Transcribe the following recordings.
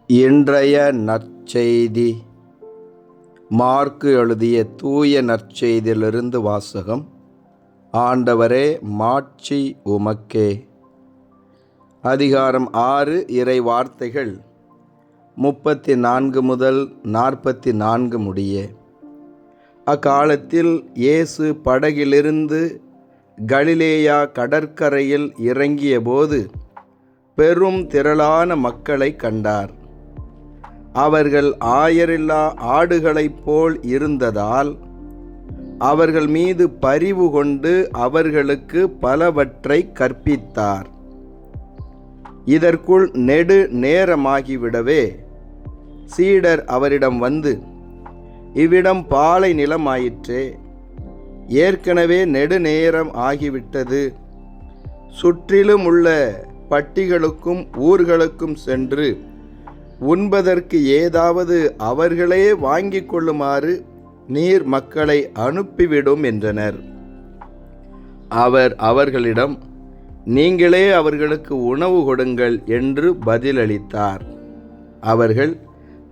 இன்றைய நற்செய்தி மார்க்கு எழுதிய தூய நற்செய்தியிலிருந்து வாசகம். ஆண்டவரே, மாட்சி உமக்கே. அதிகாரம் 6, இறை வார்த்தைகள் 34 முதல் 44 முடிய. அக்காலத்தில் இயேசு படகிலிருந்து கலிலேயா கடற்கரையில் இறங்கியபோது பெரும் திரளான மக்களை கண்டார். அவர்கள் ஆயரில்லா ஆடுகளைப் போல் இருந்ததால் அவர்கள் மீது பரிவு கொண்டு அவர்களுக்கு பலவற்றை கற்பித்தார். இதற்குள் நெடு நேரமாகிவிடவே சீடர் அவரிடம் வந்து, இவ்விடம் பாலை நிலமாயிற்றே, ஏற்கனவே நெடுநேரம் ஆகிவிட்டது. சுற்றிலும் உள்ள பட்டிகளுக்கும் ஊர்களுக்கும் சென்று உண்பதற்கு ஏதாவது அவர்களே வாங்கிக் கொள்ளுமாறு நீர் மக்களை அனுப்பிவிடும் என்றனர். அவர் அவர்களிடம், நீங்களே அவர்களுக்கு உணவு கொடுங்கள் என்று பதிலளித்தார். அவர்கள்,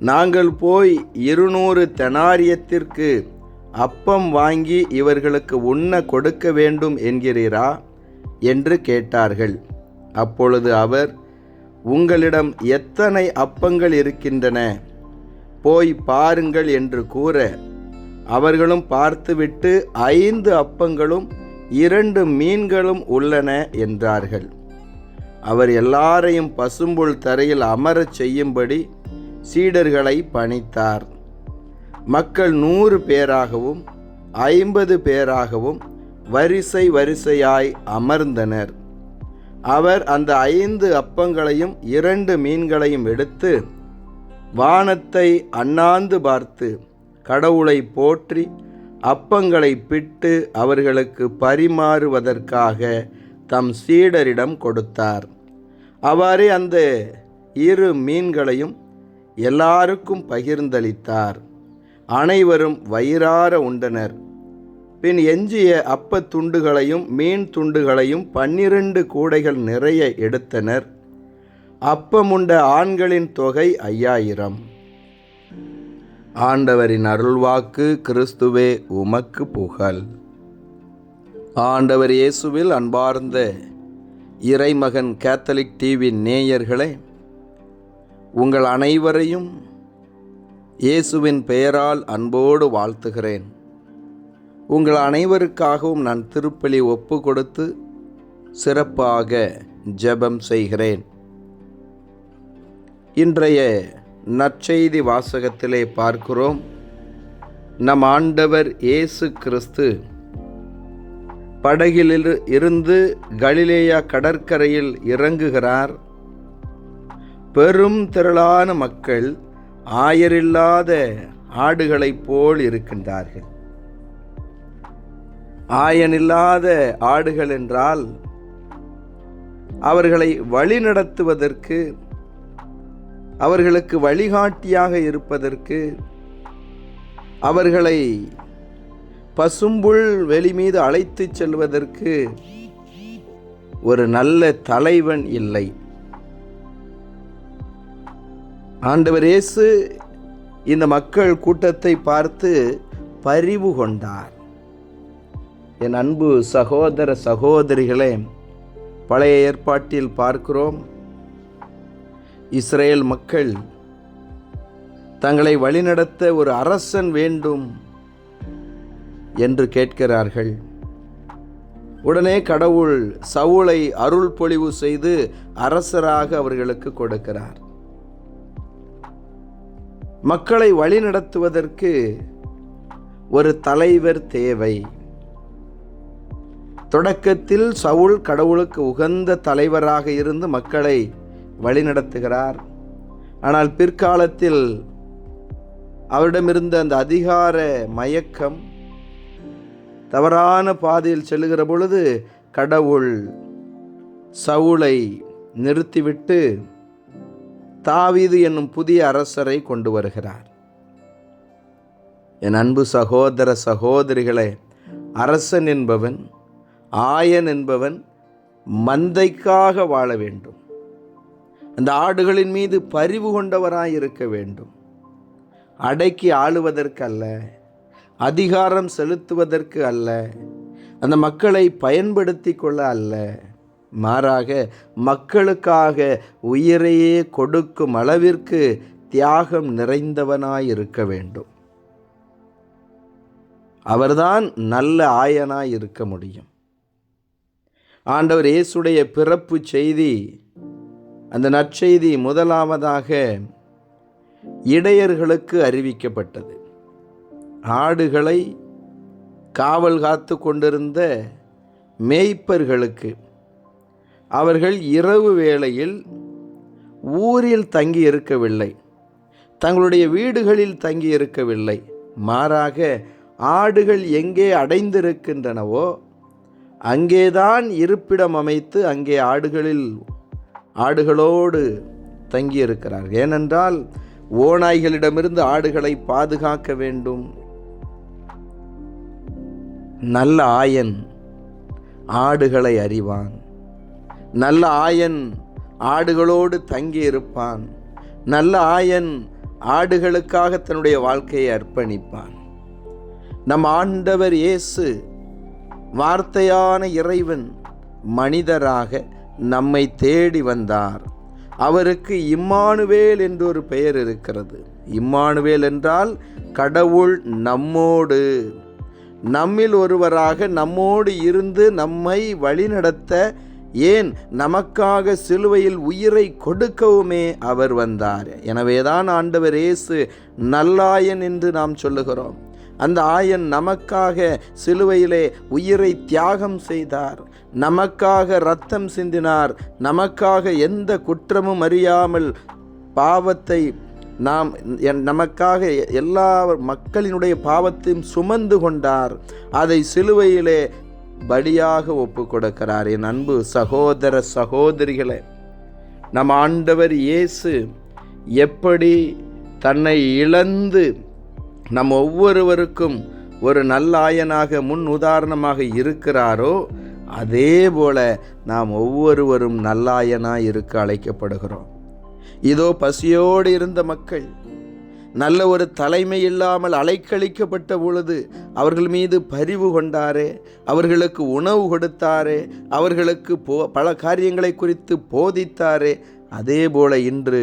நாங்கள் போய் 200 தெனாரியத்திற்கு அப்பம் வாங்கி இவர்களுக்கு உண்ண கொடுக்க வேண்டும் என்கிறீரா என்று கேட்டார்கள். அப்பொழுது அவர், உங்களிடம் எத்தனை அப்பங்கள் இருக்கின்றன, போய் பாருங்கள் என்று கூற, அவர்களும் பார்த்துவிட்டு 5 அப்பங்களும் 2 மீன்களும் உள்ளன என்றார்கள். அவர் எல்லாரையும் பசும்புல் தரையில் அமரச் செய்யும்படி சீடர்களை பணித்தார். மக்கள் 100 பேராகவும் 50 பேராகவும் வரிசை வரிசையாய் அமர்ந்தனர். அவர் அந்த 5 அப்பங்களையும் 2 மீன்களையும் எடுத்து வானத்தை அண்ணாந்து பார்த்து கடவுளை போற்றி அப்பங்களை பிட்டு அவர்களுக்கு பரிமாறுவதற்காக தம் சீடரிடம் கொடுத்தார். அவ்வாறே அந்த 2 மீன்களையும் எல்லாருக்கும் பகிர்ந்தளித்தார். அனைவரும் வயிறார உண்டனர். பின் எஞ்சிய அப்பத் துண்டுகளையும் மீன் துண்டுகளையும் 12 கூடைகள் நிறைய எடுத்தனர். அப்பமுண்ட ஆண்களின் தொகை 5000. ஆண்டவரின் அருள்வாக்கு. கிறிஸ்துவே உமக்கு புகழ். ஆண்டவர் இயேசுவில் அன்பார்ந்த இறைமகன் கேத்தலிக் டிவி நேயர்களே, உங்கள் அனைவரையும் இயேசுவின் பெயரால் அன்போடு வாழ்த்துகிறேன். உங்கள் அனைவருக்காகவும் நான் திருப்பலி ஒப்பு கொடுத்து சிறப்பாக ஜெபம் செய்கிறேன். இன்றைய நற்செய்தி வாசகத்திலே பார்க்கிறோம், நம் ஆண்டவர் இயேசு கிறிஸ்து படகில் இருந்து கலிலேயா கடற்கரையில் இறங்குகிறார். பெரும் திரளான மக்கள் ஆயரில்லாத ஆடுகளைப் போல் இருக்கின்றார்கள். ஆயனில்லாத ஆடுகள் என்றால் அவர்களை வழிநடத்துவதற்கு, அவர்களுக்கு வழிகாட்டியாக இருப்பதற்கு, அவர்களை பசும்புல் வெளி மீது அழைத்துச் செல்வதற்கு ஒரு நல்ல தலைவன் இல்லை. ஆண்டவர் இயேசு இந்த மக்கள் கூட்டத்தை பார்த்து பரிவு கொண்டார். என் அன்பு சகோதர சகோதரிகளே, பழைய ஏற்பாட்டில் பார்க்கிறோம், இஸ்ரேல் மக்கள் தங்களை வழிநடத்த ஒரு அரசன் வேண்டும் என்று கேட்கிறார்கள். உடனே கடவுள் சவுலை அருள் பொழிவு செய்து அரசராக அவர்களுக்கு கொடுக்கிறார். மக்களை வழிநடத்துவதற்கு ஒரு தலைவர் தேவை. தொடக்கத்தில் சவுல் கடவுளுக்கு உகந்த தலைவராக இருந்து மக்களை வழிநடத்துகிறார். ஆனால் பிற்காலத்தில் அவரிடமிருந்த அந்த அதிகார மயக்கம் தவறான பாதையில் செல்லுகிற பொழுது கடவுள் சவுலை நிறுத்திவிட்டு தாவீது என்னும் புதிய அரசரை கொண்டு வருகிறார். என் அன்பு சகோதர சகோதரிகளே, அரசன் என்பவன், ஆயன் என்பவன் மந்தைக்காக வாழ வேண்டும். அந்த ஆடுகளின் மீது பரிவு கொண்டவராய் இருக்க வேண்டும். அடக்கி ஆளுவதற்கு அல்ல, அதிகாரம் செலுத்துவதற்கு அல்ல, அந்த மக்களை பயன்படுத்தி கொள்ள அல்ல, மாறாக மக்களுக்காக உயிரையே கொடுக்கும் அளவிற்கு தியாகம் நிறைந்தவனாய் இருக்க வேண்டும். அவர்தான் நல்ல ஆயனாய் இருக்க முடியும். ஆண்டவர் இயேசுடைய பிறப்பு செய்தி, அந்த நற்செய்தி முதலாவதாக இடையர்களுக்கு அறிவிக்கப்பட்டது. ஆடுகளை காவல் காத்து கொண்டிருந்த மேய்ப்பர்களுக்கு, அவர்கள் இரவு வேளையில் ஊரில் தங்கி இருக்கவில்லை, தங்களுடைய வீடுகளில் தங்கி இருக்கவில்லை, மாறாக ஆடுகள் எங்கே அடைந்திருக்கின்றனவோ அங்கேதான் இருப்பிடம் அமைத்து அங்கே ஆடுகளோடு தங்கியிருக்கிறார்கள். ஏனென்றால் ஓநாய்களிடமிருந்து ஆடுகளை பாதுகாக்க வேண்டும். நல்ல ஆயன் ஆடுகளை அறிவான். நல்ல ஆயன் ஆடுகளோடு தங்கி இருப்பான். நல்ல ஆயன் ஆடுகளுக்காக தன்னுடைய வாழ்க்கையை அர்ப்பணிப்பான். நம் ஆண்டவர் இயேசு வார்த்தையான இறைவன் மனிதராக நம்மை தேடி வந்தார். அவருக்கு இம்மானுவேல் என்று ஒரு பெயர் இருக்கிறது. இம்மானுவேல் என்றால் கடவுள் நம்மோடு, நம்மில் ஒருவராக நம்மோடு இருந்து நம்மை வழிநடத்த, ஏன் நமக்காக சிலுவையில் உயிரை கொடுக்கவுமே அவர் வந்தார். எனவேதான் ஆண்டவர் இயேசு நல்லாயன் என்று நாம் சொல்லுகிறோம். அந்த ஆயன் நமக்காக சிலுவையிலே உயிரை தியாகம் செய்தார், நமக்காக இரத்தம் சிந்தினார், நமக்காக எந்த குற்றமும் அறியாமல் பாவத்தை நமக்காக எல்லா மக்களினுடைய பாவத்தையும் சுமந்து கொண்டார். அதை சிலுவையிலே பலியாக ஒப்பு கொடுக்கிறார். என் அன்பு சகோதர சகோதரிகளே, நம் ஆண்டவர் இயேசு எப்படி தன்னை இழந்து நம் ஒவ்வொருவருக்கும் ஒரு நல்லாயனாக முன் உதாரணமாக இருக்கிறாரோ, அதே போல நாம் ஒவ்வொருவரும் நல்லாயனாய் இருக்க அழைக்கப்படுகிறோம். இதோ பசியோடு இருந்த மக்கள் நல்ல ஒரு தலைமை இல்லாமல் அலைக்கழிக்கப்பட்ட பொழுது அவர்கள் மீது பரிவு கொண்டாரே, அவர்களுக்கு உணவு கொடுத்தாரே, அவர்களுக்கு பல காரியங்களை குறித்து போதித்தாரே, அதே போல இன்று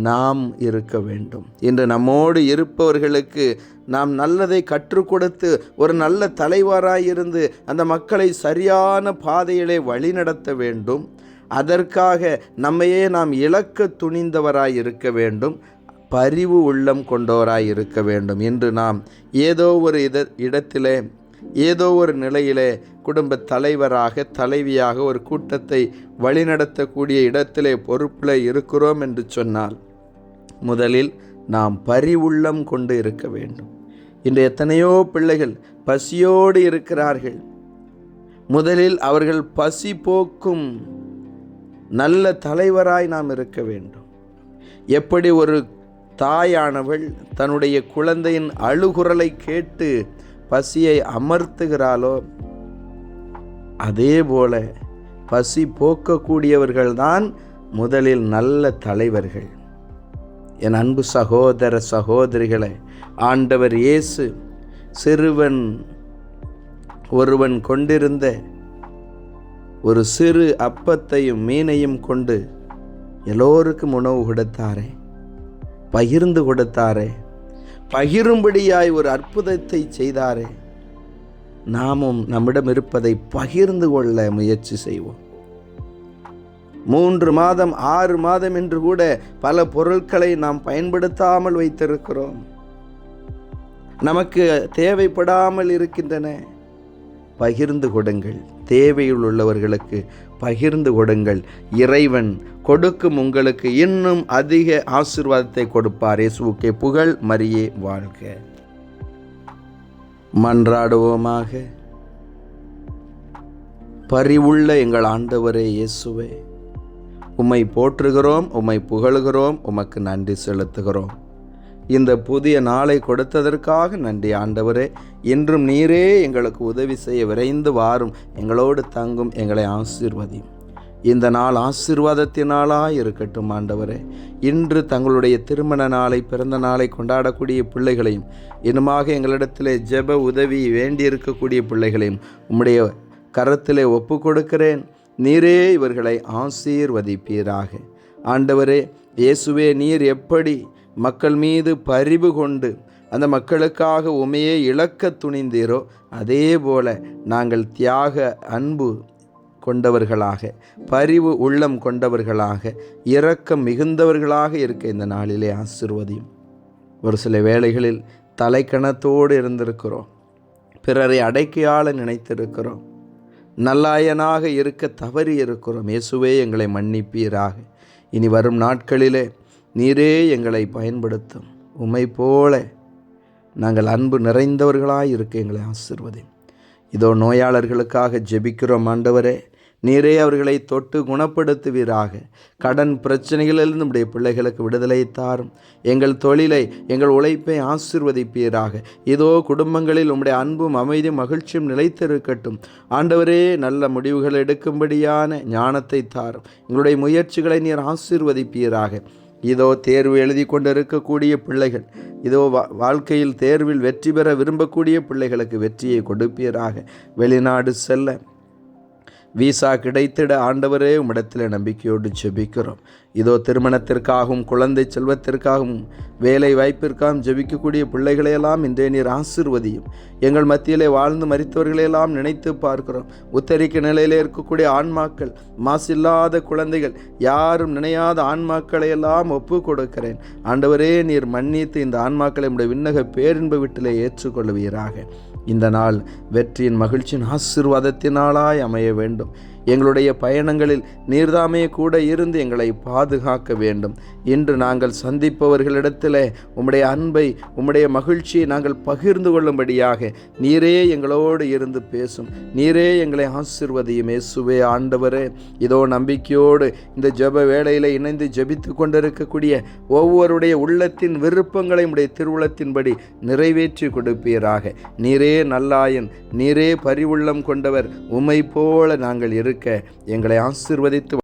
நாம் இருக்க வேண்டும். இன்று நம்மோடு இருப்பவர்களுக்கு நாம் நல்லதை கற்றுக் கொடுத்து ஒரு நல்ல தலைவராயிருந்து அந்த மக்களை சரியான பாதையிலே வழிநடத்த வேண்டும். அதற்காக நம்மையே நாம் இழக்க துணிந்தவராய் இருக்க வேண்டும். பரிவு உள்ளம் கொண்டவராய் இருக்க வேண்டும். இன்று நாம் ஏதோ ஒரு இடத்திலே, ஏதோ ஒரு நிலையிலே குடும்ப தலைவராக, தலைவியாக ஒரு கூட்டத்தை வழிநடத்தக்கூடிய இடத்திலே பொறுப்பில் இருக்கிறோம் என்று சொன்னால் முதலில் நாம் பரிவுள்ளம் கொண்டு இருக்க வேண்டும். இன்று எத்தனையோ பிள்ளைகள் பசியோடு இருக்கிறார்கள். முதலில் அவர்கள் பசி போக்கும் நல்ல தலைவராய் நாம் இருக்க வேண்டும். எப்படி ஒரு தாயானவள் தன்னுடைய குழந்தையின் அழுகுரலை கேட்டு பசியை அமர்த்துகிறாளோ, அதே போல பசி போக்கக்கூடியவர்கள்தான் முதலில் நல்ல தலைவர்கள். என் அன்பு சகோதர சகோதரிகளை, ஆண்டவர் இயேசு சிறுவன் ஒருவன் கொண்டிருந்த ஒரு சிறு அப்பத்தையும் மீனையும் கொண்டு எல்லோருக்கும் உணவு கொடுத்தாரே, பகிர்ந்து கொடுத்தாரே, பகிரும்படியாய் ஒரு அற்புதத்தை செய்தாரே. நாமும் நம்மிடம் இருப்பதை பகிர்ந்து கொள்ள முயற்சி செய்வோம். 3 மாதம் 6 மாதம் என்று கூட பல பொருட்களை நாம் பயன்படுத்தாமல் வைத்திருக்கிறோம். நமக்கு தேவைப்படாமல் இருக்கின்றன. பகிர்ந்து கொடுங்கள். தேவையில் உள்ளவர்களுக்கு பகிர்ந்து கொடுங்கள். இறைவன் கொடுக்கும் உங்களுக்கு இன்னும் அதிக ஆசீர்வாதத்தை கொடுப்பார். இயேசுவுக்கே புகழ். மரியே வாழ்க. மன்றாடுவோமாக. பரிவுள்ள எங்கள் ஆண்டவரே இயேசுவே, உம்மை போற்றுகிறோம், உம்மை புகழுகிறோம், உமக்கு நன்றி செலுத்துகிறோம். இந்த புதிய நாளை கொடுத்ததற்காக நன்றி ஆண்டவரே. இன்றும் நீரே எங்களுக்கு உதவி செய்ய விரைந்து வாரும். எங்களோடு தங்கும், எங்களை ஆசீர்வதியும். இந்த நாள் ஆசீர்வாதத்தினாலாய் இருக்கட்டும் ஆண்டவரே. இன்று தங்களுடைய திருமண நாளை, பிறந்த நாளை கொண்டாடக்கூடிய பிள்ளைகளையும், இன்னுமாக எங்களிடத்திலே ஜெப உதவி வேண்டியிருக்கக்கூடிய பிள்ளைகளையும் உம்முடைய கரத்திலே ஒப்பு கொடுக்கிறேன். நீரே இவர்களை ஆசீர்வதிப்பீராக. ஆண்டவரே இயேசுவே, நீர் எப்படி மக்கள் மீது பரிவு கொண்டு அந்த மக்களுக்காக உமையே இழக்க துணிந்தீரோ, அதே போல நாங்கள் தியாக அன்பு கொண்டவர்களாக, பரிவு உள்ளம் கொண்டவர்களாக, இரக்கம் மிகுந்தவர்களாக இருக்க இந்த நாளிலே ஆசீர்வதியும். ஒரு சில வேளைகளில் தலைக்கணத்தோடு இருந்திருக்கிறோம், பிறரை அடைக்கையாள நினைத்திருக்கிறோம், நல்லாயனாக இருக்க தவறி இருக்கிறோம். இயேசுவே எங்களை மன்னிப்பீராக. இனி வரும் நாட்களிலே நீரே எங்களை பயன்படுத்தும். உம்மை போல நாங்கள் அன்பு நிறைந்தவர்களாய் இருக்க எங்களை ஆசீர்வதி. இதோ நோயாளர்களுக்காக ஜெபிக்கிறோம் ஆண்டவரே. நீரே அவர்களை தொட்டு குணப்படுத்துவீராக. கடன் பிரச்சனைகளிலிருந்து நம்முடைய பிள்ளைகளுக்கு விடுதலை தாரும். எங்கள் தொழிலை, எங்கள் உழைப்பை ஆசீர்வதிப்பீராக. இதோ குடும்பங்களில் உம்முடைய அன்பும் அமைதியும் மகிழ்ச்சியும் நிலைத்திருக்கட்டும். ஆண்டவரே, நல்ல முடிவுகள் எடுக்கும்படியான ஞானத்தை தாரும். எங்களுடைய முயற்சிகளை நீர் ஆசீர்வதிப்பீராக. இதோ தேர்வு எழுதி கொண்டிருக்கக்கூடிய பிள்ளைகள், இதோ வாழ்க்கையில் தேர்வில் வெற்றி பெற விரும்பக்கூடிய பிள்ளைகளுக்கு வெற்றியை கொடுப்பீராக. வெளிநாடு செல்ல வீசா கிடைத்திட ஆண்டவரே உம்மிடத்தில் நம்பிக்கையோடு ஜெபிக்கிறோம். இதோ திருமணத்திற்காகவும் குழந்தை செல்வத்திற்காகவும் வேலை வாய்ப்பிற்காகவும் ஜெபிக்கக்கூடிய பிள்ளைகளையெல்லாம் இன்றைய நீர் ஆசீர்வதியும். எங்கள் மத்தியிலே வாழ்ந்து மரித்தவர்களையெல்லாம் நினைத்து பார்க்கிறோம். உத்தரிக்க நிலையிலே இருக்கக்கூடிய ஆன்மாக்கள், மாசில்லாத குழந்தைகள், யாரும் நினையாத ஆன்மாக்களையெல்லாம் ஒப்பு கொடுக்கிறேன். ஆண்டவரே, நீர் மன்னித்து இந்த ஆன்மாக்களை உம்முடைய விண்ணக பேரின்ப வீட்டிலே ஏற்றுக்கொள்வீராக. இந்த நாள் வெற்றியின் மகிழ்ச்சியின் ஆசீர்வாதத்தினாலாய் அமைய வேண்டும். எங்களுடைய பயணங்களில் நீர்தாமே கூட இருந்து எங்களை பாதுகாக்க வேண்டும். இன்று நாங்கள் சந்திப்பவர்களிடத்தில் உம்முடைய அன்பை, உம்முடைய மகிழ்ச்சியை நாங்கள் பகிர்ந்து கொள்ளும்படியாக நீரே எங்களோடு இருந்து பேசும். நீரே எங்களை ஆசீர்வதியும். இயேசுவே ஆண்டவரே, இதோ நம்பிக்கையோடு இந்த ஜெப வேளையில் இணைந்து ஜெபித்து கொண்டிருக்கக்கூடிய ஒவ்வொருடைய உள்ளத்தின் விருப்பங்களை உம்முடைய திருவுளத்தின்படி நிறைவேற்றி கொடுப்பீராக. நீரே நல்லாயன், நீரே பரிவுள்ளம் கொண்டவர். உம்மை போல நாங்கள் இருக்க எங்களை ஆசீர்வதித்து